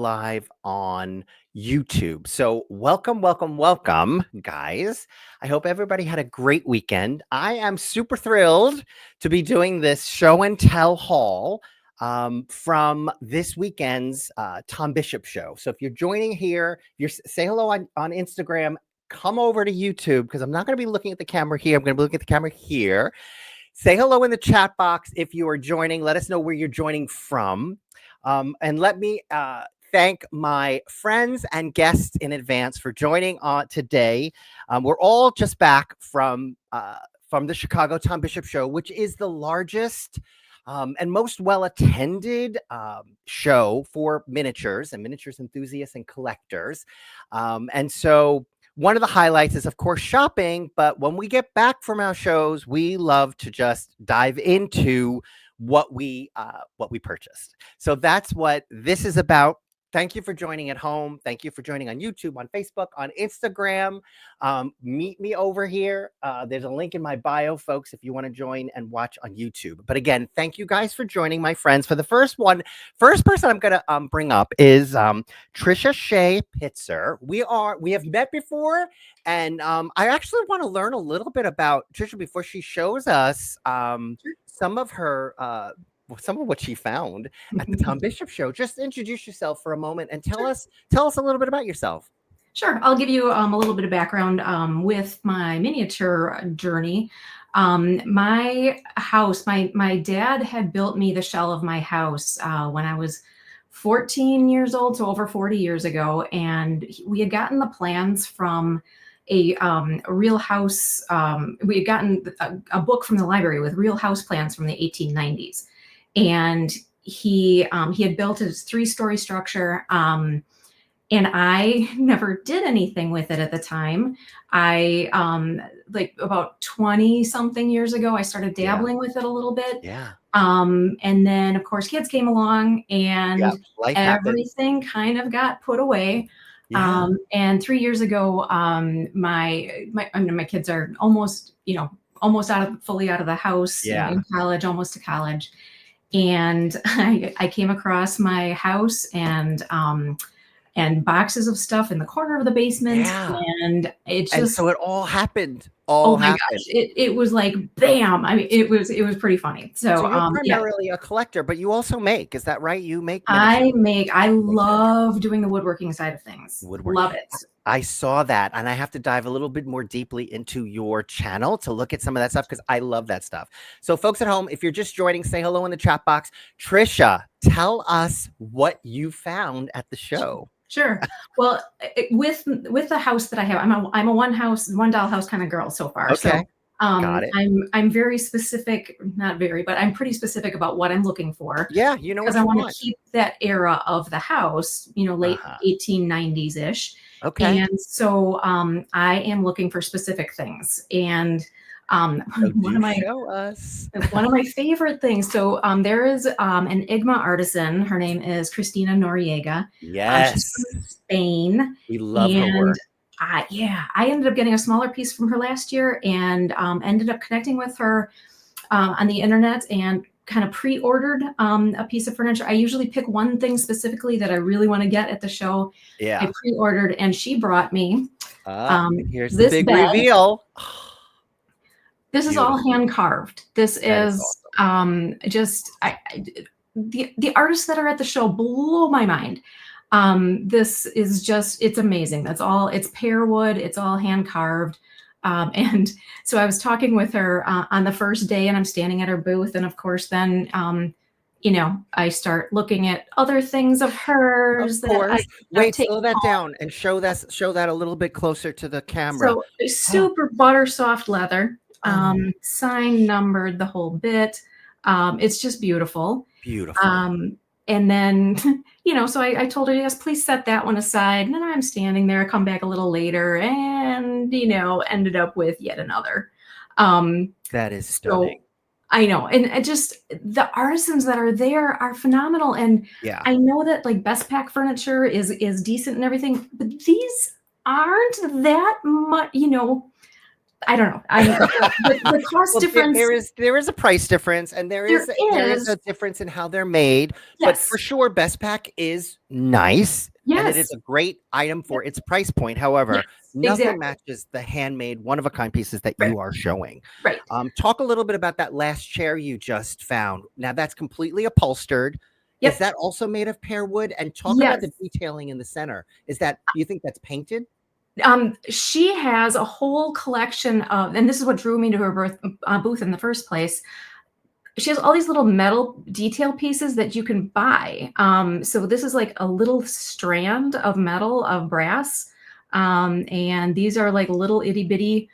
live on YouTube. So welcome, guys. I hope everybody had a great weekend. I am super thrilled to be doing this show and tell haul from this weekend's Tom Bishop show. So if you're joining here, say hello on Instagram, come over to YouTube because I'm not going to be looking at the camera here. I'm going to be looking at the camera here. Say hello in the chat box if you are joining. Let us know where you're joining from. And let me thank my friends and guests in advance for joining on today. We're all just back from the Chicago Tom Bishop show, which is the largest and most well-attended show for miniatures and miniatures enthusiasts and collectors. And so one of the highlights is, of course, shopping. But when we get back from our shows, we love to just dive into what we purchased. So that's what this is about. Thank you for joining at home. Thank you for joining on YouTube, on Facebook, on Instagram. Meet me over here. There's a link in my bio, folks, if you want to join and watch on YouTube. But again, thank you guys for joining, my friends. For the first person I'm going to bring up is Tricia Shay Pitzer. We have met before, and I actually want to learn a little bit about Tricia before she shows us some of what she found at the Tom Bishop show. Just introduce yourself for a moment and tell us a little bit about yourself. Sure. I'll give you a little bit of background with my miniature journey. My house, my dad had built me the shell of my house when I was 14 years old, so over 40 years ago. And we had gotten the plans from a real house. We had gotten a book from the library with real house plans from the 1890s. And he had built his 3-story structure. And I never did anything with it at the time. I like about 20 something years ago, I started dabbling with it a little bit. Yeah. And then of course kids came along and everything kind of got put away. Yeah. And 3 years ago, my kids are almost fully out of the house, in college, almost to college. And I came across my house and boxes of stuff in the corner of the basement. And it just, and so it all happened. Oh my gosh. It was like, bam. I mean, it was pretty funny. So you're primarily a collector, but you also make, is that right? You make? I love doing the woodworking side of things. Love it. I saw that, and I have to dive a little bit more deeply into your channel to look at some of that stuff because I love that stuff. So folks at home, if you're just joining, say hello in the chat box. Tricia, tell us what you found at the show. Sure. Well, with the house that I have, I'm a one dollhouse kind of girl so far. Okay. So Got it. I'm very specific, not very, but I'm pretty specific about what I'm looking for. Yeah, you know, because I want to keep that era of the house, late 1890s ish. Okay. And so I am looking for specific things. And one of my favorite things. So there is an IGMA artisan. Her name is Cristina Noriega. Yes. She's from Spain. We love her work. I ended up getting a smaller piece from her last year and ended up connecting with her on the internet and kind of pre-ordered a piece of furniture. I usually pick one thing specifically that I really want to get at the show. Yeah. I pre-ordered and she brought me here's the big reveal. This is all hand carved. This is awesome. The artists that are at the show blow my mind. This is just, it's amazing. It's pear wood. It's all hand carved. And so I was talking with her on the first day and I'm standing at her booth. And of course, then, I start looking at other things of hers. Of course. Wait, slow that down and show that a little bit closer to the camera. So super butter soft leather, signed, numbered, the whole bit. It's just beautiful. Beautiful. And then, so I told her, yes, please set that one aside. And then I'm standing there, come back a little later and, ended up with yet another. That is stunning. So I know. And just the artisans that are there are phenomenal. And I know that like Best Pack furniture is decent and everything, but these aren't that much, I don't know. The cost Well, difference. there is a price difference, and there There is is. a difference in how they're made. But for Yes. sure, Best Pack is nice, and it is Yes. a great item Yep. for its price point. However, Yes. nothing Exactly. matches the handmade, one of a kind pieces that Right. you are showing. Right. Talk a little bit about that last chair you just found. Now that's completely upholstered. Is Yep. that also made of pear wood? And talk about Yes. the detailing in the center. Is that, you think that's painted? She has a whole collection of, and this is what drew me to her booth in the first place. She has all these little metal detail pieces that you can buy. So this is like a little strand of metal of brass, and these are like little itty bitty,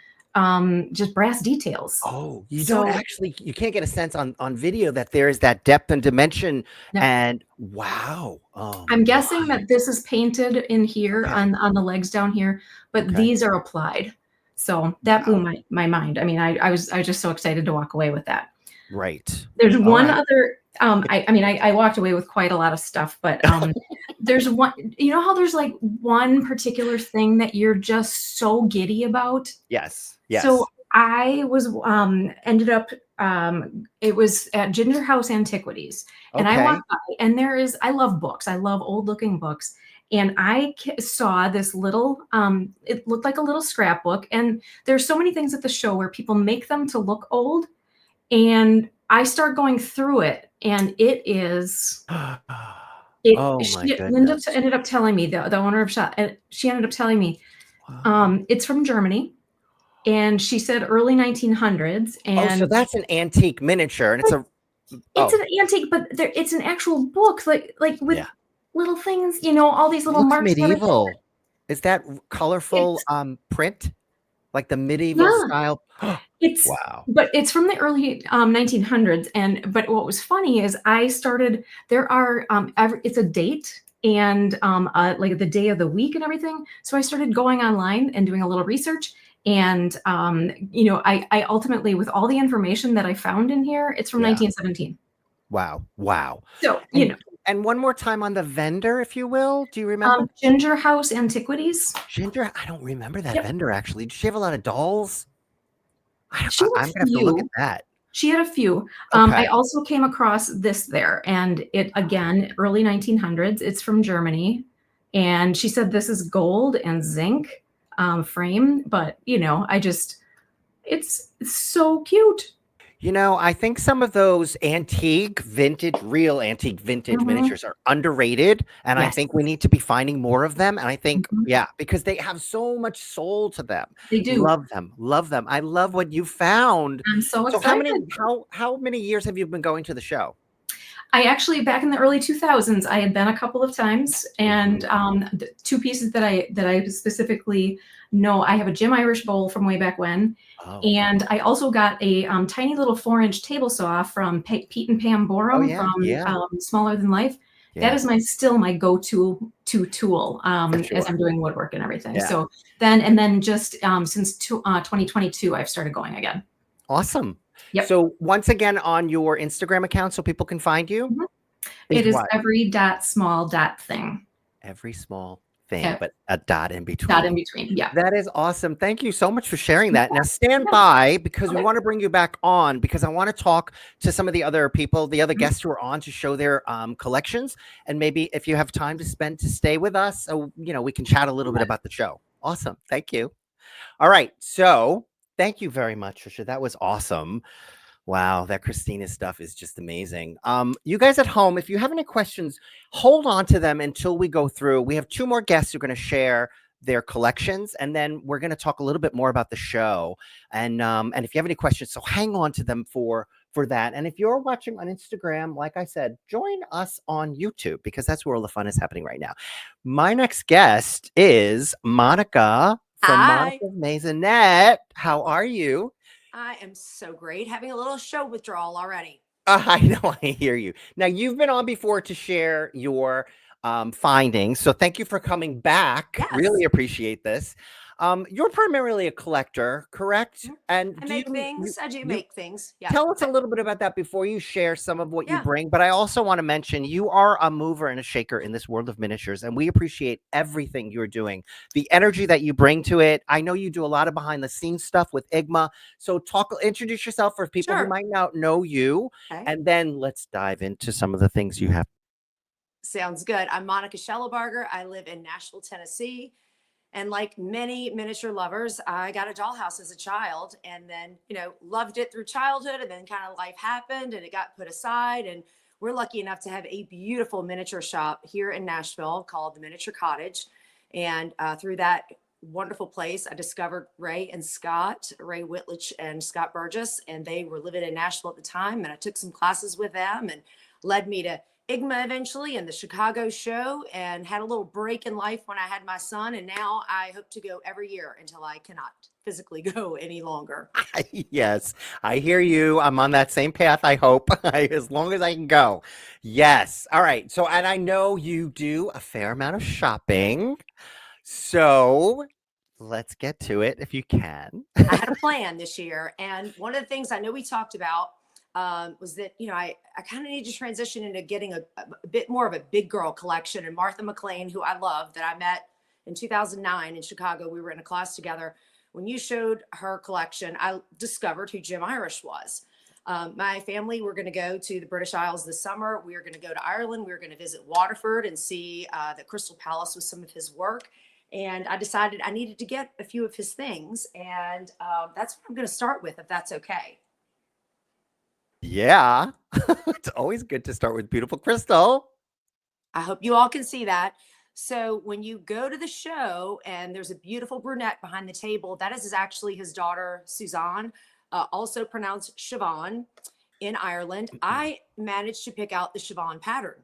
just brass details. Oh, So you can't get a sense on video that there is that depth and dimension. yeah, And wow. Oh I'm my. guessing that this is painted in here Okay. on the legs down here, but Okay. these are applied. So that blew Wow. my mind. I mean, I was just so excited to walk away with that. Right. There's All one right. other, I mean, I walked away with quite a lot of stuff, but, there's one, you know how there's like one particular thing that you're just so giddy about? Yes. So Yes. I was, ended up, it was at Ginger House Antiquities, and I Okay. walked by, and I love books. I love old looking books. And I saw this little, it looked like a little scrapbook. And there's so many things at the show where people make them to look old. And I start going through it, and it is Oh my Linda goodness. ended up telling me, the owner of shop, she ended up telling me, Wow. it's from Germany, and she said early 1900s, Oh, so and that's an antique miniature, and it's a it's oh an antique, but it's an actual book, like with yeah. little things, you know, all these little Looks marks and everything. medieval. Is that colorful It's print? Like the medieval yeah. style? It's Wow. but it's from the early, 1900s, and but what was funny is I started there are, it's a date and, like the day of the week and everything, so I started going online and doing a little research, and, you know, I ultimately, with all the information that I found in here, it's from Yeah. 1917. Wow. Wow. So, you And know, one more time on the vendor, if you will. Do you remember? Ginger House Antiquities. Ginger? I don't remember that Yep. vendor actually. Did she have a lot of dolls? She had a I'm gonna have to look at few. that. She had a few. I Okay. also came across this there, and it again, early 1900s. It's from Germany, and she said this is gold and zinc, frame, but you know, it's so cute. You know, I think some of those real antique vintage Mhm. miniatures are underrated. And I Yes. think we need to be finding more of them. And I think, Mhm. yeah, because they have so much soul to them. They do. Love them. Love them. I love what you found. I'm so So excited. how many years have you been going to the show? I actually, back in the early 2000s, I had been a couple of times, and, Mhm. the 2 pieces that I specifically know, I have a Jim Irish bowl from way back when, Oh. and I also got a, tiny little 4-inch table saw from Pete and Pam Oh Borum yeah. from, Yeah. Smaller Than Life. That Yeah. is still my go-to tool, For as sure. I'm doing woodwork and everything. Yeah. So then just, since 2022, I've started going again. Awesome. Yep. So once again on your Instagram account so people can find you Mhm. is It is what? every dot small dot thing. Every small thing, Yep. but a dot in Dot in between. between. Yeah. That is awesome. Thank you so much for sharing Yeah. that. Now stand Yeah. by because we Okay. want to bring you back on because I want to talk to some of the other people, the other Mhm. guests who are on to show their collections. And maybe if you have time to stay with us, so you know, we can chat a little bit about the show. Awesome. Thank you. All right. So thank you very much, Trisha. That was awesome. Wow, that Christina stuff is just amazing. You guys at home, if you have any questions, hold on to them until we go through. We have two more guests who are going to share their collections, and then we're going to talk a little bit more about the show. And if you have any questions, so hang on to them for that. And if you're watching on Instagram, like I said, join us on YouTube because that's where all the fun is happening right now. My next guest is Monica from Hi. Monica's Mazanette. How are you? I am so great having a little show withdrawal already. I know, I hear you. Now, you've been on before to share your findings, so thank you for coming back. Yes. Really appreciate this. You're primarily a collector, correct? Mhm. And I do make you things. I do you make things. Yeah. tell us a little bit about that before you share some of what you Yeah. bring. But I also want to mention you are a mover and a shaker in this world of miniatures, and we appreciate everything you're doing, the energy that you bring to it. I know you do a lot of behind the scenes stuff with Igma. So introduce yourself for people who Sure. might not know you, Okay. and then let's dive into some of the things you have. Sounds good. I'm Monica Shellabarger. I live in Nashville, Tennessee. And like many miniature lovers, I got a dollhouse as a child and then, loved it through childhood. And then kind of life happened and it got put aside. And we're lucky enough to have a beautiful miniature shop here in Nashville called the Miniature Cottage. And through that wonderful place, I discovered Ray Whitledge and Scott Burgess. And they were living in Nashville at the time. And I took some classes with them and led me to IGMA eventually and the Chicago show, and had a little break in life when I had my son. And now I hope to go every year until I cannot physically go any longer. Yes, I hear you. I'm on that same path, I hope, as long as I can go. Yes. All right. So, and I know you do a fair amount of shopping. So let's get to it if you can. I had a plan this year. And one of the things I know we talked about was that, I kind of need to transition into getting a bit more of a big girl collection. And Martha McLean, who I love, that I met in 2009 in Chicago, we were in a class together. When you showed her collection, I discovered who Jim Irish was. My family, we're going to go to the British Isles this summer. We are going to go to Ireland. We're going to visit Waterford and see the Crystal Palace with some of his work. And I decided I needed to get a few of his things. And that's what I'm going to start with, if that's okay. Yeah. It's always good to start with beautiful crystal. I hope you all can see that. So when you go to the show and there's a beautiful brunette behind the table, that is actually his daughter, Suzanne, also pronounced Siobhan in Ireland. I managed to pick out the Siobhan pattern.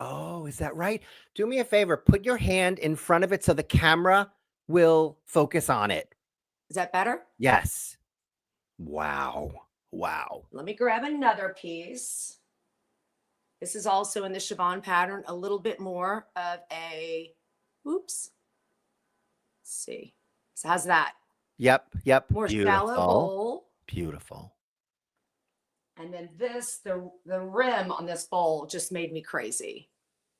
Oh, is that right? Do me a favor. Put your hand in front of it so the camera will focus on it. Is that better? Yes. Wow. Wow. Let me grab another piece. This is also in the Siobhan pattern, a little bit more of a, oops. Let's see. So how's that? Yep. Yep. More shallow Beautiful. bowl. Beautiful. And then the rim on this bowl just made me crazy.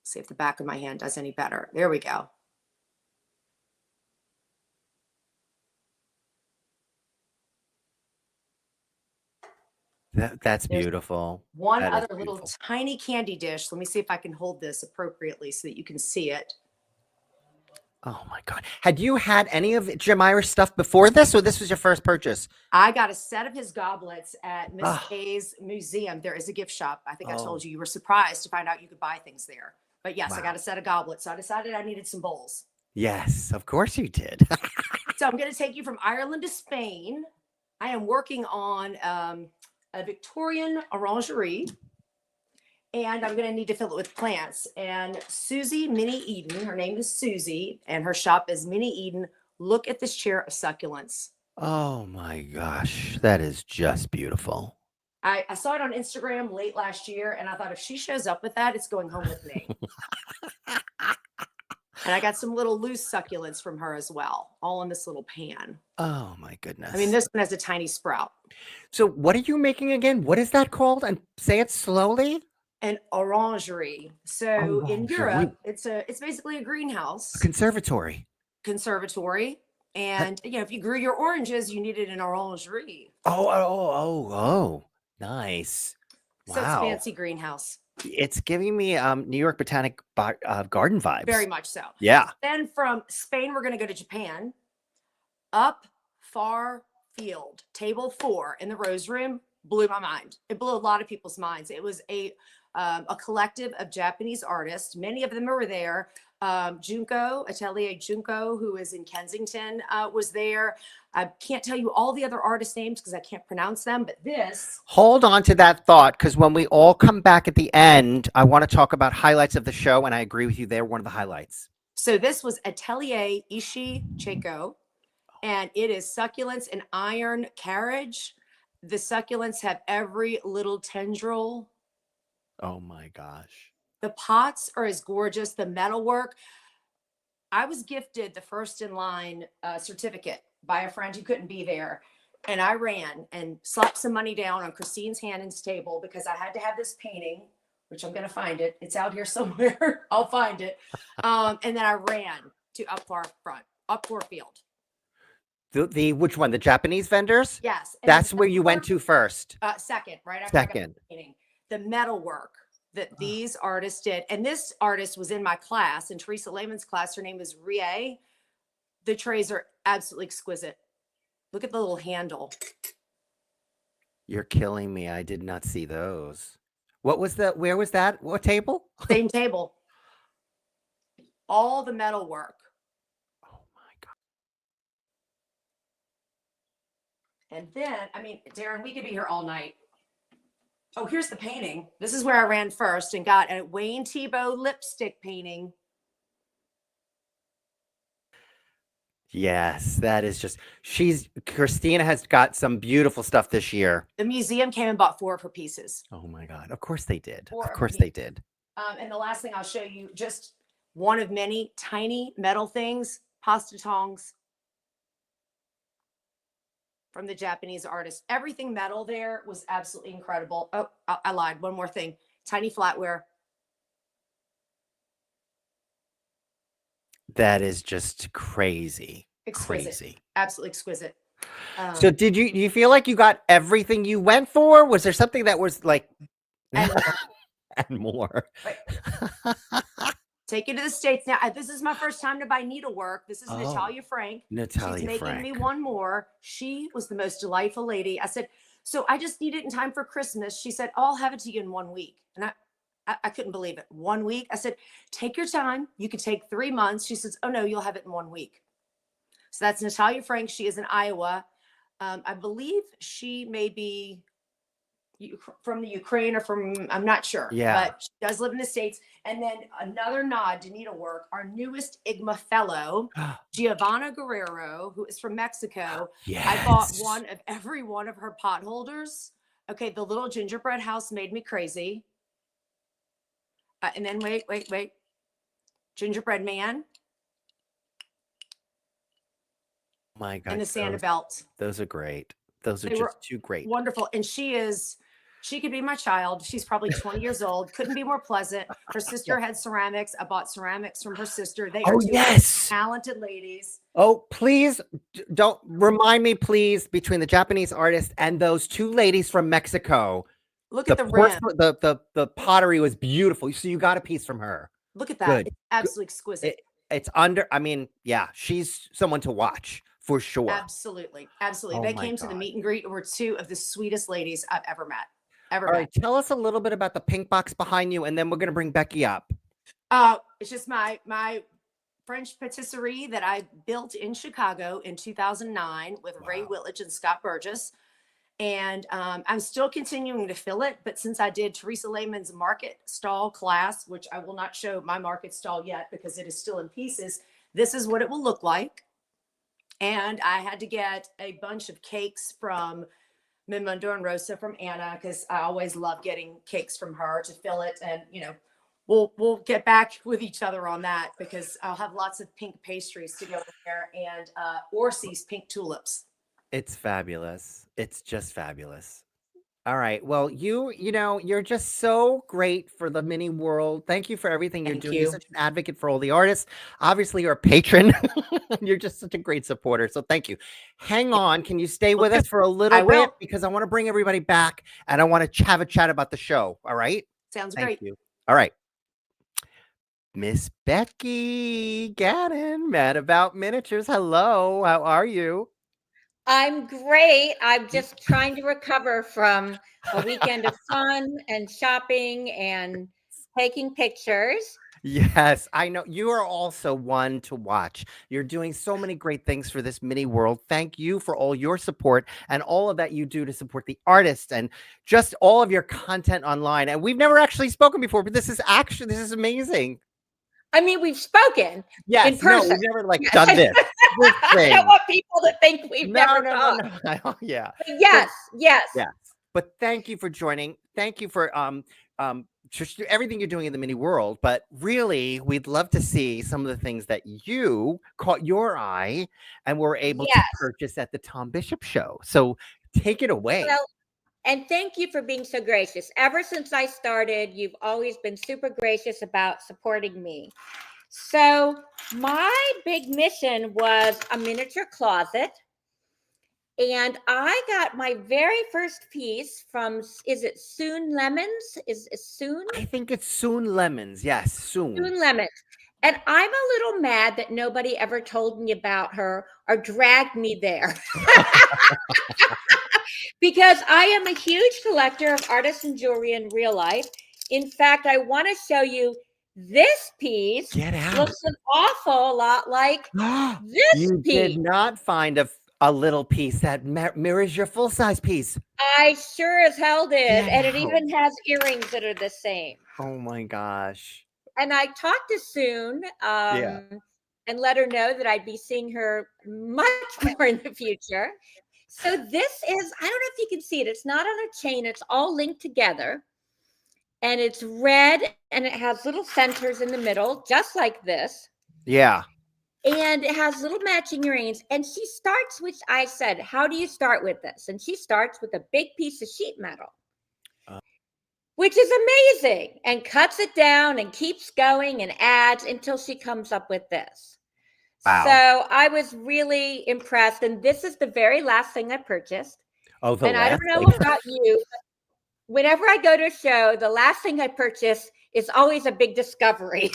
See if the back of my hand does any better. There we go. That's There's beautiful. one That is other little beautiful. tiny candy dish. Let me see if I can hold this appropriately so that you can see it. Oh my God. Had you had any of Jim Irish stuff before this, or this was your first purchase? I got a set of his goblets at Miss Ah. Kay's museum. There is a gift shop. I think I Oh. told you were surprised to find out you could buy things there. But yes, I Wow. got a set of goblets. So I decided I needed some bowls. Yes, of course you did. So I'm going to take you from Ireland to Spain. I am working on a Victorian orangery, and I'm going to need to fill it with plants. And Susie Minnie Eden, her name is Susie, and her shop is Minnie Eden. Look at this chair of succulents. Oh my gosh. That is just beautiful. I saw it on Instagram late last year, and I thought if she shows up with that, it's going home with me. And I got some little loose succulents from her as well, all in this little pan. Oh my goodness. I mean, this one has a tiny sprout. So what are you making again? What is that called? And say it slowly. An orangery. So in Orangery. Europe, it's basically a greenhouse, A conservatory. conservatory. And if you grew your oranges, you needed an orangery. Oh. Nice. So it's Wow. fancy greenhouse. It's giving me New York Botanic Garden vibes. Very much so. Yeah. Then from Spain, we're going to go to Japan. Up Far Field, table 4 in the Rose Room, blew my mind. It blew a lot of people's minds. It was a collective of Japanese artists. Many of them were there. Atelier Junko, who is in Kensington, was there. I can't tell you all the other artist names because I can't pronounce them, but this. Hold on to that thought, because when we all come back at the end, I want to talk about highlights of the show, and I agree with you. They're one of the highlights. So this was Atelier Ishii Cheiko, and it is succulents in iron carriage. The succulents have every little tendril. Oh my gosh. The pots are as gorgeous. The metalwork. I was gifted the first in line certificate by a friend who couldn't be there. And I ran and slapped some money down on Christine's Hannon's table because I had to have this painting, which I'm going to find it. It's out here somewhere. I'll find it. And then I ran to Upfar Field. The which one? The Japanese vendors? Yes. That's where you went to first. Second, right after I got Second. the painting. The metal work that these artists did. And this artist was in my class, in Teresa Lehman's class. Her name is Rie. The trays are absolutely exquisite. Look at the little handle. You're killing me. I did not see those. What was the, where was that? What table? Same table. All the metal work. Oh my God. And then, I mean, Darren, we could be here all night. Oh, here's the painting. This is where I ran first and got a Wayne Thiebaud lipstick painting. Yes, that is just, Christina has got some beautiful stuff this year. The museum came and bought 4 of her pieces. Oh my God. Of course they did. 4 Of of course her they did. And the last thing I'll show you, just one of many tiny metal things, pasta tongs from the Japanese artist. Everything metal there was absolutely incredible. Oh, I lied. One more thing. Tiny flatware. That is just crazy. Exquisite. Crazy. Absolutely exquisite. So do you feel like you got everything you went for? Was there something that was like And and more? take you to the States now. This is my first time to buy needlework. This is Natalia Frank. Natalia She's making Frank. me one more. She was the most delightful lady. I said, so I just need it in time for Christmas. She said, I'll have it to you in 1 week. And I couldn't believe it. 1 week. I said, take your time. You could take 3 months. She says, oh no, you'll have it in 1 week. So that's Natalia Frank. She is in Iowa. I believe she may be from the Ukraine or from, I'm not sure. Yeah. But she does live in the States. And then another nod to needlework, our newest IGMA fellow, Giovanna Guerrero, who is from Mexico. Yes. I bought every one of her pot holders. Okay, the little gingerbread house made me crazy. And then wait. Gingerbread man. My God. And the Santa belt. Those are great. Those are They were just too great. Wonderful. And she could be my child. She's probably 20 years old. Couldn't be more pleasant. Her sister had ceramics. I bought ceramics from her sister. They are two talented ladies. Oh, please don't remind me, please, between the Japanese artist and those 2 ladies from Mexico. Look at the rim. The pottery was beautiful. So you got a piece from her. Look at that. Good. It's absolutely exquisite. It's under, I mean, yeah, she's someone to watch for sure. Absolutely. Absolutely. Oh They my came to the God. meet and greet and were 2 of the sweetest ladies I've ever met. All right, tell us a little bit about the pink box behind you, and then we're going to bring Becky up. It's just my French patisserie that I built in Chicago in 2009 with Ray Whitledge and Scott Burgess. And I'm still continuing to fill it. But since I did Teresa Lehman's market stall class, which I will not show my market stall yet because it is still in pieces, this is what it will look like. And I had to get a bunch of cakes from Min Mundo and Rosa from Anna because I always love getting cakes from her to fill it. And, you know, we'll get back with each other on that because I'll have lots of pink pastries to go in there and Orsi's pink tulips. It's fabulous. It's just fabulous. All right. Well, you know, you're just so great for the mini world. Thank you for everything you're doing. You're such an advocate for all the artists. Obviously, you're a patron. You're just such a great supporter. So thank you. Hang on. Can you stay with us for a little bit? Because I want to bring everybody back and I want to have a chat about the show. All right. Sounds Thank great. you. All right. Miss Becky Gannon, Mad About Miniatures. Hello. How are you? I'm great. I'm just trying to recover from a weekend of fun and shopping and taking pictures. Yes, I know. You are also one to watch. You're doing so many great things for this mini world. Thank you for all your support and all of that you do to support the artists and just all of your content online. And we've never actually spoken before, but this is amazing. I mean, we've spoken in person. No, we've never done this. I don't want people to think we've never talked. No. Yeah. Yes. But thank you for joining. Thank you for just everything you're doing in the mini world, but really, we'd love to see some of the things that you caught your eye and were able to Yes. purchase at the Tom Bishop show. So take it away. Well, and thank you for being so gracious. Ever since I started, you've always been super gracious about supporting me. So my big mission was a miniature closet. And I got my very first piece from, is it Soon Lemons? Is it Soon? I think it's Soon Lemons. Yes, Soon. Soon Lemons. And I'm a little mad that nobody ever told me about her or dragged me there. Because I am a huge collector of artisan jewelry in real life. In fact, I want to show you this piece. Get out. Looks an awful lot like this You piece. did not find a little piece that mirrors your full-size piece. I sure as hell did. Get And it out. even has earrings that are the same. Oh my gosh. And I talked to Soon and let her know that I'd be seeing her much more in the future. So this is, I don't know if you can see it. It's not on a chain. It's all linked together. And it's red and it has little centers in the middle, just like this. Yeah. And it has little matching earrings. And she starts, which I said, how do you start with this? And she starts with a big piece of sheet metal, which is amazing, and cuts it down and keeps going and adds until she comes up with this. Wow. So I was really impressed. And this is the very last thing I purchased. Oh, and I don't know about you, but whenever I go to a show, the last thing I purchase is always a big discovery.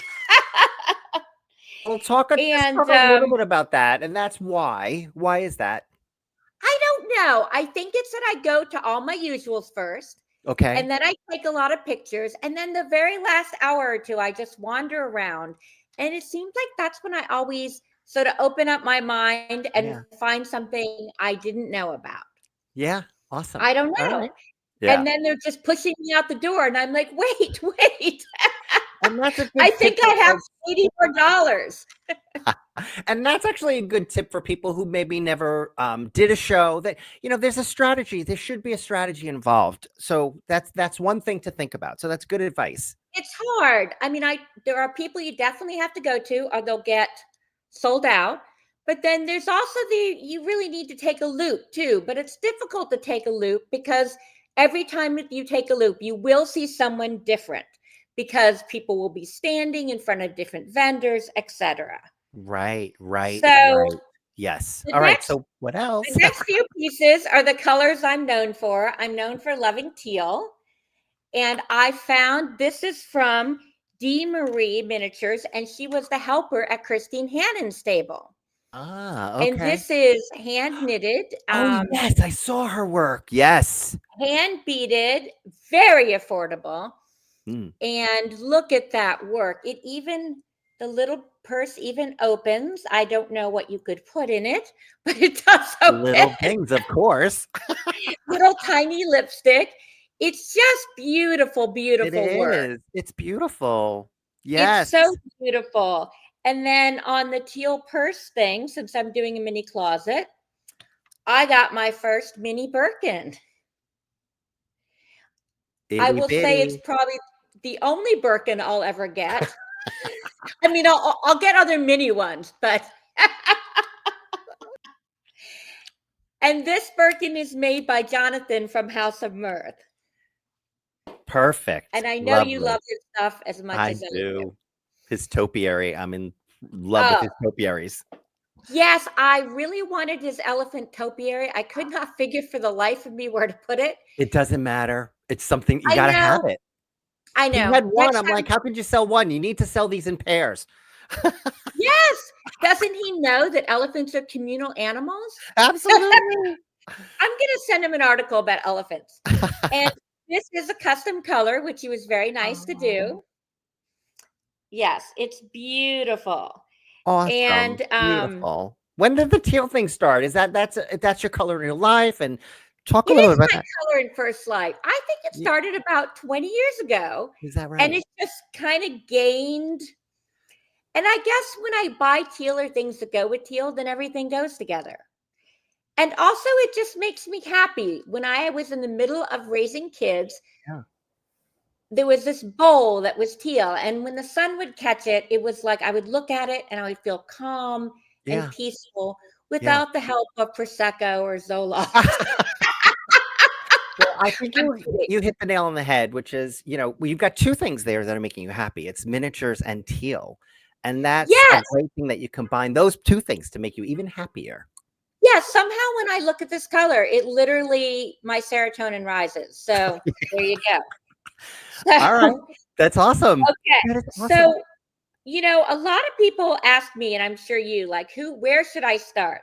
We'll talk a little bit about that. And that's why. Why is that? I don't know. I think it's that I go to all my usuals first. Okay. And then I take a lot of pictures. And then the very last hour or two, I just wander around. And it seems like that's when I always sort of open up my mind and find something I didn't know about. Yeah. Awesome. I don't know. Right. Yeah. And then they're just pushing me out the door. And I'm like, wait. And that's a good I think I have $80 more. And that's actually a good tip for people who maybe never did a show. That, there's a strategy. There should be a strategy involved. So that's one thing to think about. So that's good advice. It's hard. I mean, there are people you definitely have to go to, or they'll get sold out. But then there's also you really need to take a loop too. But it's difficult to take a loop because every time you take a loop, you will see someone different, because people will be standing in front of different vendors, etc. Right. So yes. All right. So what else? The next few pieces are the colors I'm known for. I'm known for loving teal. And I found this is from Dee Marie Miniatures, and she was the helper at Christine Hannon's stable. Okay. And this is hand knitted. Oh, yes. I saw her work. Yes. Hand beaded, very affordable. Mm. And look at that work. The little purse even opens. I don't know what you could put in it, but it does open. Little things, of course. Little tiny lipstick. It's just beautiful work. It is. It's beautiful. Yes. It's so beautiful. And then on the teal purse thing, since I'm doing a mini closet, I got my first mini Birkin. I will say it's probably the only Birkin I'll ever get. I mean, I'll get other mini ones, but. And this Birkin is made by Jonathan from House of Mirth. Perfect. And I know you love his stuff as much as I do. His topiary. I'm in love with his topiaries. Yes, I really wanted his elephant topiary. I could not figure for the life of me where to put it. It doesn't matter. It's something you got to have it. I know. He had one. I'm like, how could you sell one? You need to sell these in pairs. Yes. Doesn't he know that elephants are communal animals? Absolutely. I'm going to send him an article about elephants. And this is a custom color, which he was very nice to do. Yes, it's beautiful. Awesome. And beautiful. When did the teal thing start? Is that's your color in your life? And talk a little bit about that. Color in first light. I think it started about 20 years ago. Is that right? And it's just kind of gained. And I guess when I buy teal or things that go with teal, then everything goes together. And also it just makes me happy. When I was in the middle of raising kids, there was this bowl that was teal. And when the sun would catch it, it was like I would look at it and I would feel calm and Yeah. peaceful Yeah. without the help of Prosecco or Zoloft. Well, I think I'm you kidding. you hit the nail on the head, which is, well, you've got two things there that are making you happy. It's miniatures and teal. And that's a Yes. great thing that you combine those two things to make you even happier. Yeah. Somehow when I look at this color, it literally, my serotonin rises. So there you go. All right. So, That's awesome. okay. That is awesome. So, a lot of people ask me, and I'm sure you, like, where should I start?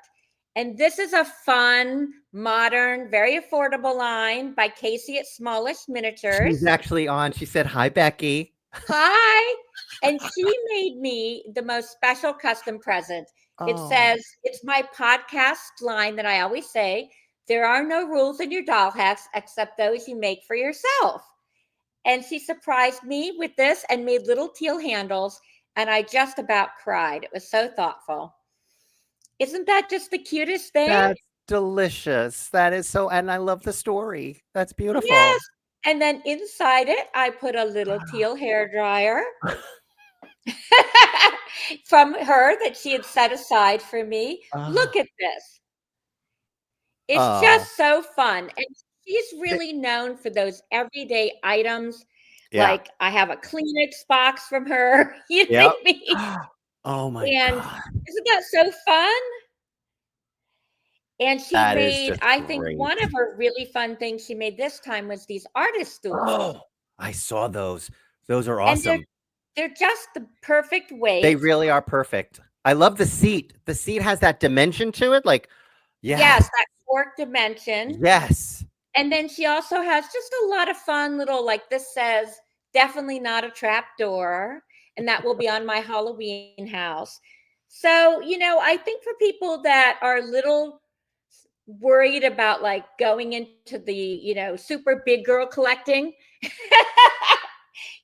And this is a fun, modern, very affordable line by Casey at Smallish Miniatures. She's actually on. She said, "Hi, Becky." Hi. And she made me the most special custom present. It Oh, says, it's my podcast line that I always say, there are no rules in your dollhouse except those you make for yourself. And she surprised me with this and made little teal handles. And I just about cried. It was so thoughtful. Isn't that just the cutest thing? that's delicious. That is so, and I love the story. That's beautiful. Yes. And then inside it, I put a little teal hair dryer from her that she had set aside for me. Look at this. It's Oh, just so fun. And she's really known for those everyday items. yeah. Like I have a Kleenex box from her. You Yep. know me? Oh my And God. isn't that so fun? And she That is made, just I think great. one of her really fun things she made this time was these artist stools. Oh, I saw those. Those are And awesome. they're just the perfect weight. They really are perfect. I love the seat. The seat has that dimension to it. Like, Yes, yes. that fork dimension. Yes. And then she also has just a lot of fun little, like this says, definitely not a trap door. And that will be on my Halloween house. So, I think for people that are a little worried about like going into the, super big girl collecting,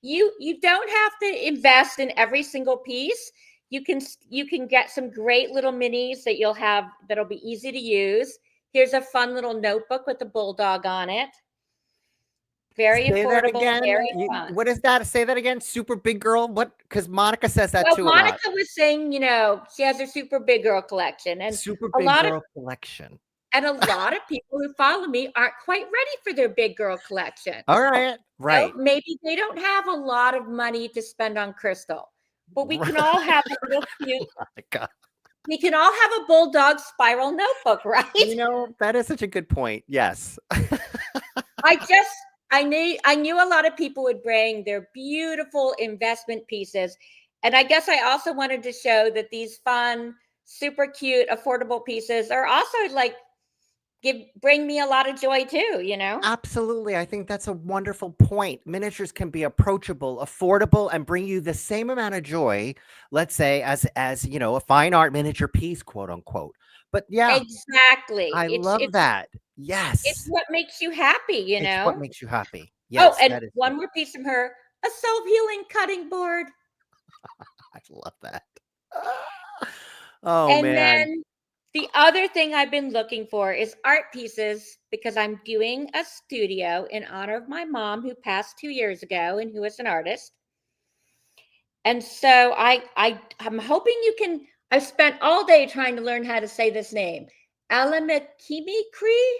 you don't have to invest in every single piece. You can get some great little minis that you'll have that'll be easy to use. Here's a fun little notebook with a bulldog on it. Very Say that affordable, again. very fun. What is that? Say that again. Super big girl. What? Because Monica says that Well, too a lot. Monica was saying, she has her super big girl collection, and Super a big lot girl of collection. and a lot of people who follow me aren't quite ready for their big girl collection. All right. Right. Maybe they don't have a lot of money to spend on crystal, but we can all have a little cute. Oh my God. We can all have a bulldog spiral notebook, right? That is such a good point. Yes. I knew a lot of people would bring their beautiful investment pieces. And I guess I also wanted to show that these fun, super cute, affordable pieces are also like bring me a lot of joy too, Absolutely. I think that's a wonderful point. Miniatures can be approachable, affordable, and bring you the same amount of joy, let's say, as a fine art miniature piece, quote unquote. But yeah, Exactly. I love that. Yes. It's what makes you happy, It's what makes you happy. Oh, Yes. and That is one more piece from her, a self-healing cutting board. I love that. Oh And man. then the other thing I've been looking for is art pieces because I'm doing a studio in honor of my mom who passed 2 years ago and who is an artist. And so I'm hoping you can. I've spent all day trying to learn how to say this name. Alamekimikri?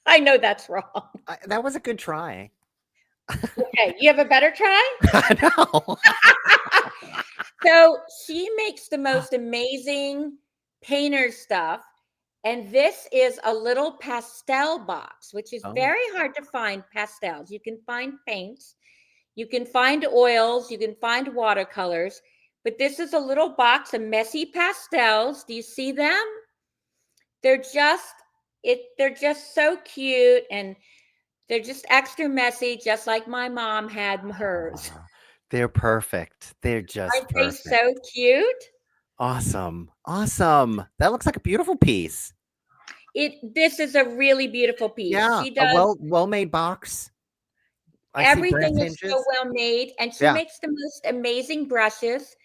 I know that's wrong. That was a good try. Okay, you have a better try? I know. So she makes the most amazing painter stuff. And this is a little pastel box, which is very hard to find pastels. You can find paints, you can find oils, you can find watercolors, but this is a little box of messy pastels. Do you see them? They're just so cute and they're just extra messy, just like my mom had hers. They're perfect. They're just Aren't they perfect. so cute? Awesome. Awesome. That looks like a beautiful piece. This is a really beautiful piece. Yeah. She does A well-made box. everything is so well made, and she makes the most amazing brushes.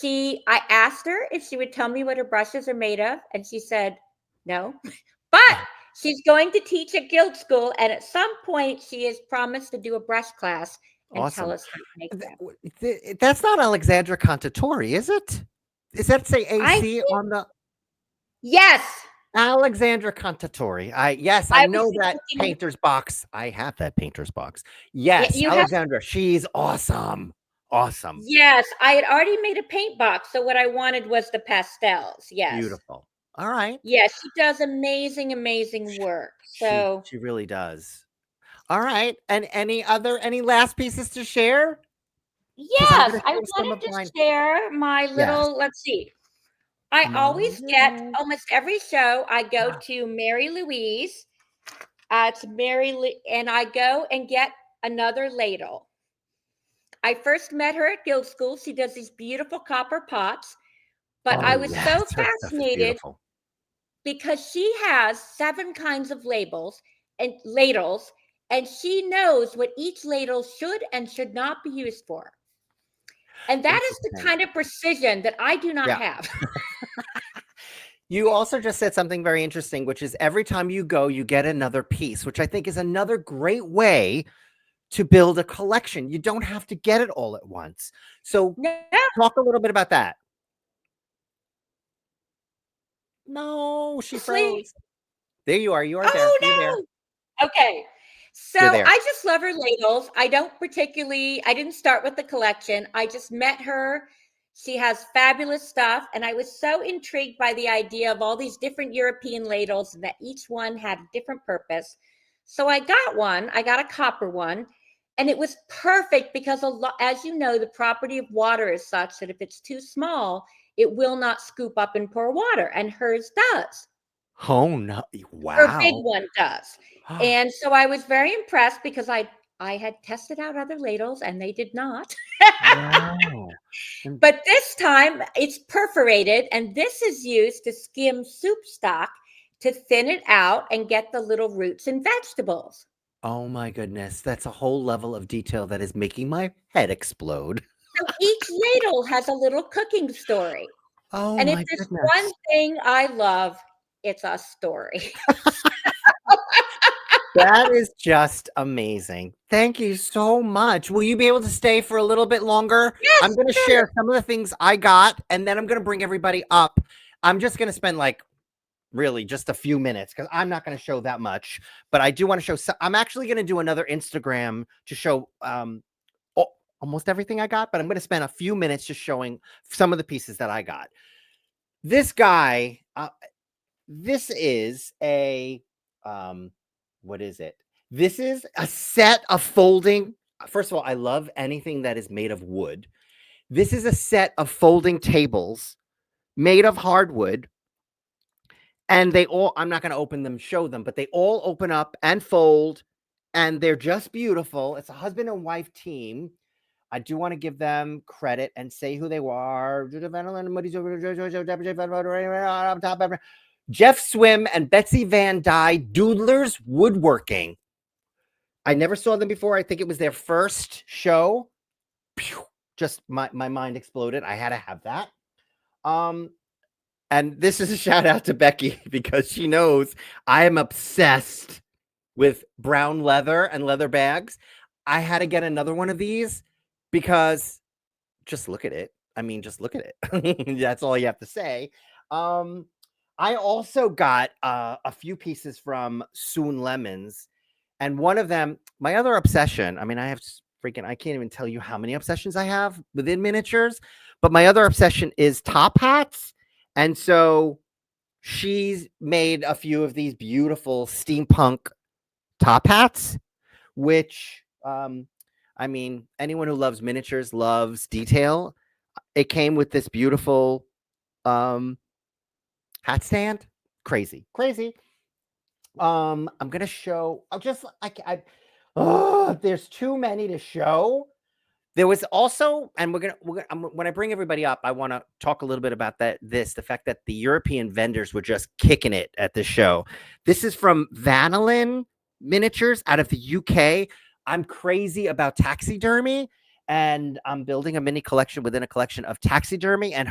I asked her if she would tell me what her brushes are made of, and she said no. But she's going to teach at Guild School, and at some point she has promised to do a brush class, and tell Awesome. us how to make them. That's not Alexandra Contatori, is it? Is that say I AC on the Yes, Alexandra Contatori? Yes, I I was know just that looking. painter's box. I have that painter's box. Yeah, Yes, you have. Alexandra. She's awesome. Awesome. Yes, I had already made a paint box, so what I wanted was the pastels. Yes. Beautiful. All right. Yes, she does amazing, amazing work. So, She really does. All right. And any last pieces to share? Because I'm yes, gonna I show some wanted of to mine. share my Yes. little, let's see. I My always get little almost every show, I go to Mary Louise. It's and I go and get another ladle. I first met her at Guild School. She does these beautiful copper pots, but I Oh was so yes, her stuff is fascinated beautiful. because she has 7 kinds of labels and ladles, and she knows what each ladle should and should not be used for. And that is the Interesting. kind of precision that I do not Yeah. have. You also just said something very interesting, which is every time you go, you get another piece, which I think is another great way to build a collection. You don't have to get it all at once. So No, talk a little bit about that. No, she sleep. froze. There you are. You are there. Oh You're there. no. Okay. So You're there. I just love her ladles. I didn't start with the collection. I just met her. She has fabulous stuff. And I was so intrigued by the idea of all these different European ladles and that each one had a different purpose. So I got one, I got a copper one. And it was perfect because as you know, the property of water is such that if it's too small, it will not scoop up and pour water. And hers does. Oh no. Her big Wow. one does. And so I was very impressed because I had tested out other ladles and they did not. Wow. But this time it's perforated and this is used to skim soup stock to thin it out and get the little roots and vegetables. Oh my goodness. That's a whole level of detail that is making my head explode. So each ladle has a little cooking story. Oh And if my there's goodness. one thing I love, it's a story. That is just amazing. Thank you so much. Will you be able to stay for a little bit longer? Yes, I'm going to sure. share some of the things I got, and then I'm going to bring everybody up. I'm just going to spend like really just a few minutes because I'm not going to show that much, but I do want to show. I'm actually going to do another Instagram to show almost everything I got, but I'm going to spend a few minutes just showing some of the pieces that I got. This guy, this is a what is it? This is a set of folding. First of all, I love anything that is made of wood. This is a set of folding tables made of hardwood. And they all, I'm not going to open them, show them, but they all open up and fold. And they're just beautiful. It's a husband and wife team. I do want to give them credit and say who they are. Jeff Swim and Betsy Van Dyke, Doodlers Woodworking. I never saw them before. I think it was their first show. Just my mind exploded. I had to have that. And this is a shout out to Becky because she knows I am obsessed with brown leather and leather bags. I had to get another one of these because just look at it. I mean, just look at it. That's all you have to say. I also got a few pieces from Soon Lemons, and one of them, my other obsession. I mean, I can't even tell you how many obsessions I have within miniatures, but my other obsession is top hats. And so she's made a few of these beautiful steampunk top hats, which, I mean, anyone who loves miniatures loves detail. It came with this beautiful hat stand. Crazy. I'm gonna show. There's too many to show. There was also, and when I bring everybody up, I want to talk a little bit about the fact that the European vendors were just kicking it at the show. This is from Vanillin Miniatures out of the UK. I'm crazy about taxidermy, and I'm building a mini collection within a collection of taxidermy. And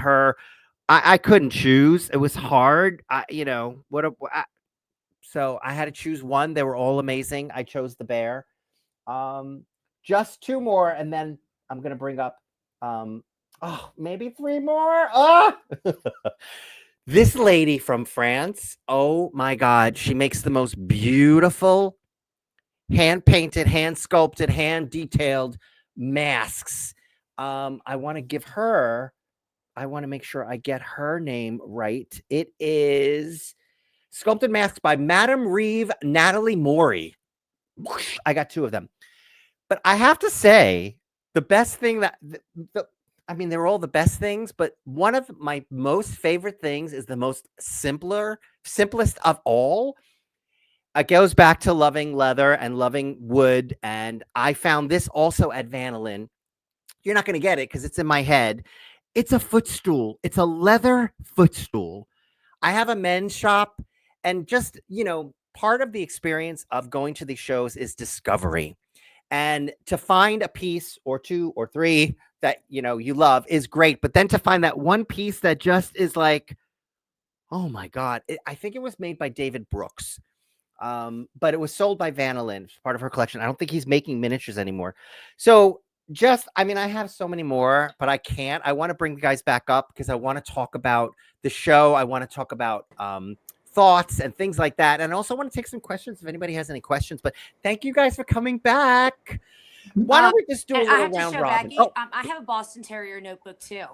I couldn't choose. It was hard. So I had to choose one. They were all amazing. I chose the bear. just 2 more, and then I'm gonna bring up maybe 3 more. Oh, this lady from France. Oh my God, she makes the most beautiful hand painted, hand sculpted, hand detailed masks. I want to give her. I want to make sure I get her name right. It is Sculpted Masks by Madame Reeve Natalie Maury. Whoosh, I got 2 of them. But I have to say, the best thing that, I mean, they're all the best things, but one of my most favorite things is the most simplest of all. It goes back to loving leather and loving wood. And I found this also at Vanillin. You're not going to get it because it's in my head. It's a footstool. It's a leather footstool. I have a men's shop, and just, part of the experience of going to these shows is discovery. And to find a piece or 2 or 3 that, you love is great. But then to find that one piece that just is like, oh my God. I think it was made by David Brooks. But it was sold by Vanillin, part of her collection. I don't think he's making miniatures anymore. So I have so many more, but I can't. I want to bring you guys back up because I want to talk about the show. I want to talk about thoughts and things like that. And I also want to take some questions if anybody has any questions. But thank you guys for coming back. Why don't we just do a little round robin? Becky, I have a Boston Terrier notebook too.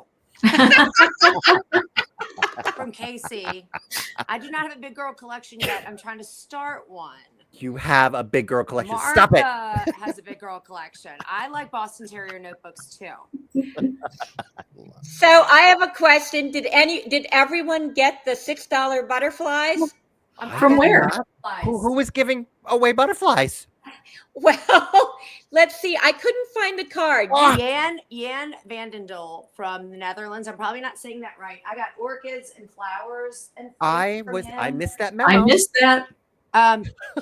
From Casey. I do not have a big girl collection yet. I'm trying to start one. You have a big girl collection. Martha Stop it. has a big girl collection. I like Boston Terrier notebooks too. So I have a question. Did everyone get the $6 butterflies? From where? Who was giving away butterflies? Well, let's see. I couldn't find the card. Jan Vandendel from the Netherlands. I'm probably not saying that right. I got orchids and flowers and I missed that memo. I missed that.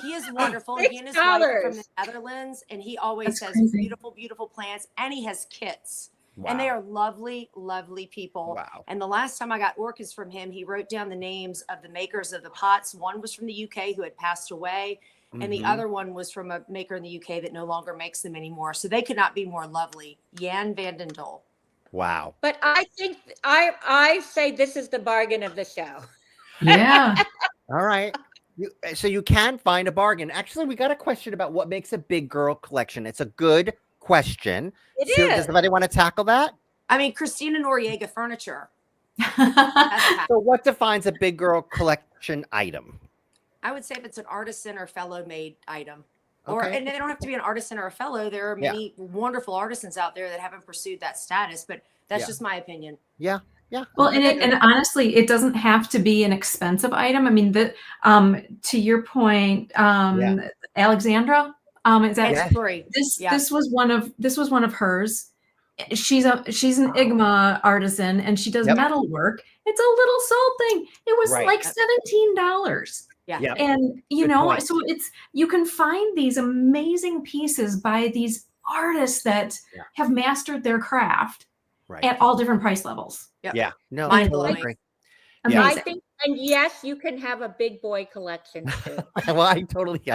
He is wonderful. He and his wife are from the Netherlands, and he always has beautiful, beautiful plants, and he has kits. Wow. And they are lovely, lovely people. Wow. And the last time I got orchids from him, he wrote down the names of the makers of the pots. One was from the UK who had passed away, and the other one was from a maker in the UK that no longer makes them anymore. So they could not be more lovely. Jan Vandendel. Wow. But I think I say this is the bargain of the show. Yeah. All right. So you can find a bargain. Actually, we got a question about what makes a big girl collection. It's a good question. It so is. Does somebody want to tackle that? I mean, Christina Noriega furniture. So what defines a big girl collection item? I would say if it's an artisan or fellow made item. Okay. And they don't have to be an artisan or a fellow. There are many wonderful artisans out there that haven't pursued that status, but that's just my opinion. Yeah. Yeah. Well, and honestly, it doesn't have to be an expensive item. I mean, to your point, Alexandra, is that this was one of hers. She's an IGMA artisan, and she does metal work. It's a little soul thing. It was like $17. Yeah. Yep. And so you can find these amazing pieces by these artists that have mastered their craft at all different price levels. Yep. Yeah. No, Mind totally blowing. agree. Amazing. I think, and yes, you can have a big boy collection too. Well, I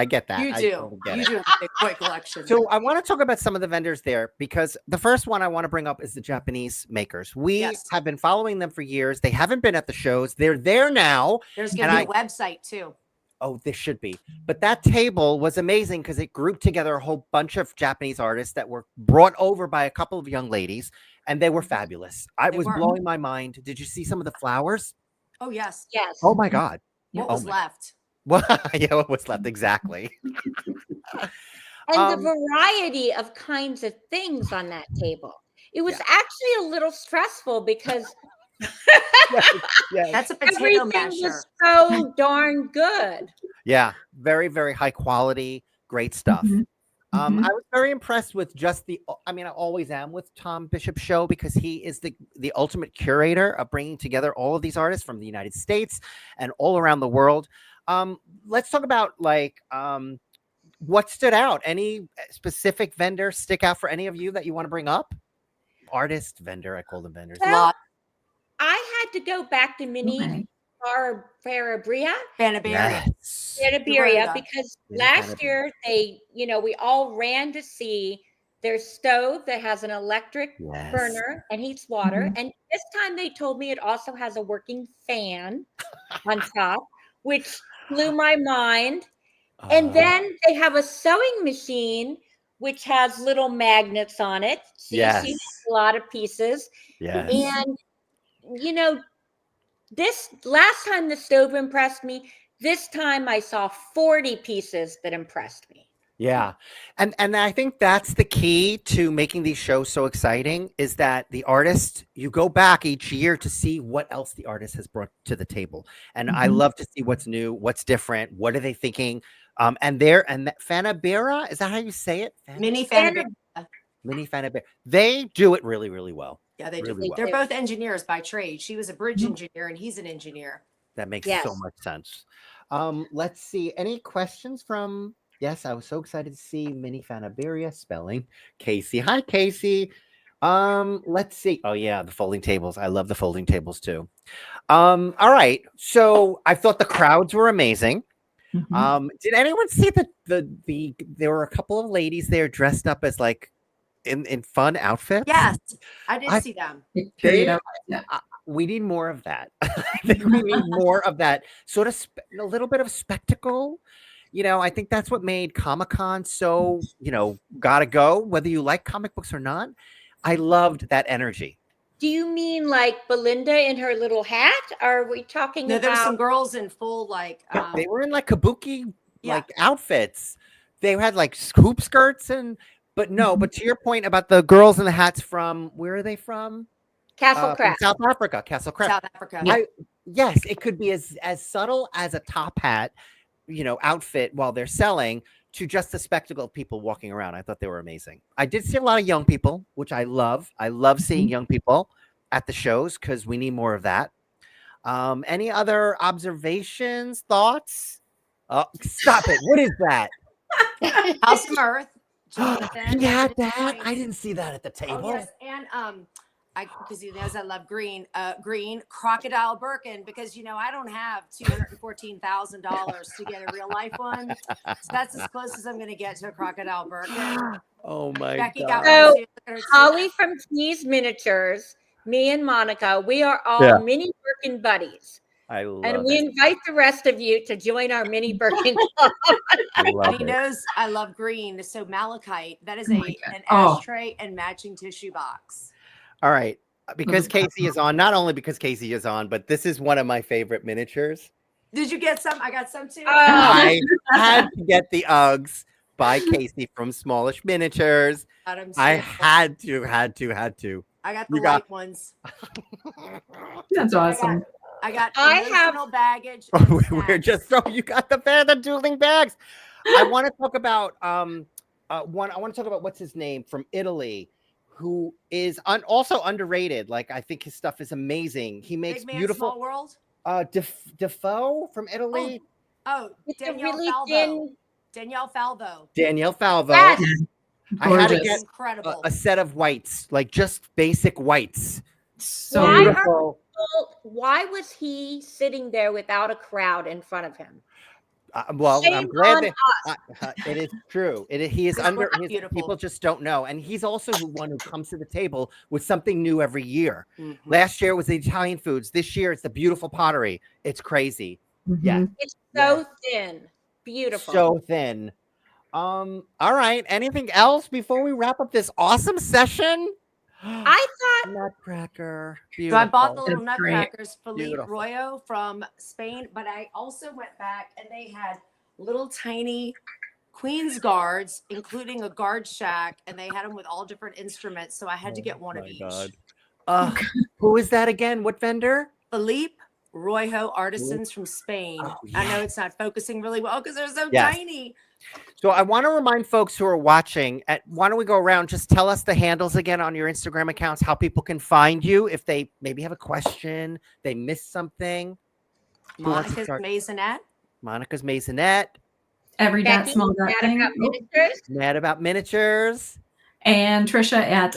get that. You do. You do have a big boy collection. So I want to talk about some of the vendors there, because the first one I want to bring up is the Japanese makers. We have been following them for years. They haven't been at the shows. They're there now. There's going to be a website too. Oh, this should be. But that table was amazing because it grouped together a whole bunch of Japanese artists that were brought over by a couple of young ladies, and they were fabulous. It was blowing my mind. Did you see some of the flowers? Oh, yes. Yes. Oh, my God. What was left? Well, what was left? Exactly. And the variety of kinds of things on that table. It was actually a little stressful because that's a potato everything masher. was so darn good. Yeah. Very, very high quality. Great stuff. I was very impressed with I always am with Tom Bishop's show, because he is the ultimate curator of bringing together all of these artists from the United States and all around the world. Let's talk about what stood out. Any specific vendor stick out for any of you that you want to bring up? Artist, vendor, I call them vendors. Well, I had to go back to Mini Faraberia because last year we all ran to see their stove that has an electric Yes. burner and heats water. Mhm. And this time they told me it also has a working fan on top, which blew my mind. And then they have a sewing machine, which has little magnets on it. So you see yes. a lot of pieces. Yes. And, you know, this last time the stove impressed me. This time I saw 40 pieces that impressed me. Yeah. And I think that's the key to making these shows so exciting is that the artist, you go back each year to see what else the artist has brought to the table. And I Mhm. love to see what's new, what's different, what are they thinking? And that Fanabera, is that how you say it? Mini And fan. Mini Fanabera. They do it really, really well. Yeah, they do. Really well. They're both engineers by trade. She was a bridge Mhm. engineer and he's an engineer. That makes Yes. so much sense. Let's see. Any questions from? Yes, I was so excited to see Mini Fanaberia spelling. Casey. Hi, Casey. Let's see. Oh, yeah, the folding tables. I love the folding tables too. All right. So I thought the crowds were amazing. Mhm. Did anyone see the there were a couple of ladies there dressed up as like in fun outfits? Yes, I did I- see them. Period. Yeah. We need more of that. I think we need more of that sort of a little bit of spectacle. You know, I think that's what made Comic-Con so, gotta go, whether you like comic books or not. I loved that energy. do you mean like Belinda in her little hat? Or are we talking No, there were some about girls in full like They were in like kabuki yeah. like outfits. They had like hoop skirts but no, but to your point about the girls in the hats from where are they from? Castle From Craft? South Africa, Castle Craft. South Africa? Yeah. Yes, it could be as subtle as a top hat, outfit while they're selling to just the spectacle of people walking around. I thought they were amazing. I did see a lot of young people, which I love. I love seeing young people at the shows because we need more of that. Any other observations, thoughts? Stop it. What is that? House of Mirth. Jonathan. He had at that. point. I didn't see that at the Oh, table. yes. And because he knows I love green crocodile Birkin because I don't have $214,000 to get a real life one. So that's as close as I'm going to get to a crocodile Birkin. Oh my Becky god. got So, one too. Look at her Holly too. from Tease Miniatures, me and Monica, we are all Yeah. mini Birkin buddies. I love And we it. invite the rest of you to join our mini Birkin club. I And love he it. knows I love green. So malachite, that is Oh my God. an Oh. ashtray and matching tissue box. All right. Because Mhm. Casey is on, not only because Casey is on, but this is one of my favorite miniatures. Did you get some? I got some too. I had to get the Uggs by Casey from Smallish Miniatures. I had to. I got the You light got- ones. That's awesome. I got I have- emotional baggage. Oh, and we're snacks. just throwing. You got the dueling bags. I want to talk about one. I want to talk about what's his name from Italy, who is also underrated. Like I think his stuff is amazing. He makes Big Man, beautiful. Small World. Defoe from Italy. Oh, It's a Danielle really Falvo. thin. Danielle Falvo. Danielle Falvo. Yes. I had to Gorgeous. get Incredible. a set of whites, like just basic whites. So Why are- beautiful. Why was he sitting there without a crowd in front of him? Well, I'm Shame glad on that it is true. He is His under. work is beautiful. People just don't know, and he's also the one who comes to the table with something new every year. Mhm. Last year it was the Italian foods. This year it's the beautiful pottery. It's crazy. Yeah. Mhm. It's so thin. Beautiful. So thin. All right. Anything else before we wrap up this awesome session? I thought Nutcracker. So I bought the Beautiful. little That's great. nutcrackers, Philippe Beautiful. Royo from Spain, but I also went back and they had little tiny Queen's guards, including a guard shack, and they had them with all different instruments. So I had to get one of my each. God. Who is that again? What vendor? Philippe Royo Artisans from Spain. Oh, I know yes. it's not focusing really well because they're so Yes. tiny. So I want to remind folks who are watching, why don't we go around, just tell us the handles again on your Instagram accounts, how people can find you if they maybe have a question, they missed something. Who wants to Monica's start? Mazanette. Monica's Mazanette, Every dot Becky, small dot mad thing. about miniatures. Mad About Miniatures. And Trisha at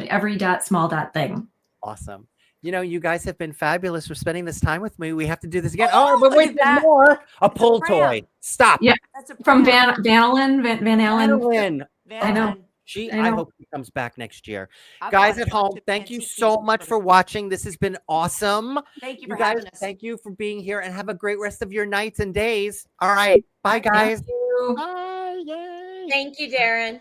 every dot small dot thing. Awesome. You guys have been fabulous for spending this time with me. We have to do this again. Oh, but look wait, at there's that. more. A That's a pull pram. toy. Stop. Yeah. That's a From pram. Van Allen. Madeline. Van I know. Allen. I hope she comes back next year. I've Guys watched at a bunch home, of thank you antique so pieces much from for watching. This has been awesome. Thank you You for guys, having us. thank you for being here and have a great rest of your nights and days. All right. Bye, guys. Thank you. Bye. Yay. Thank you, Darren.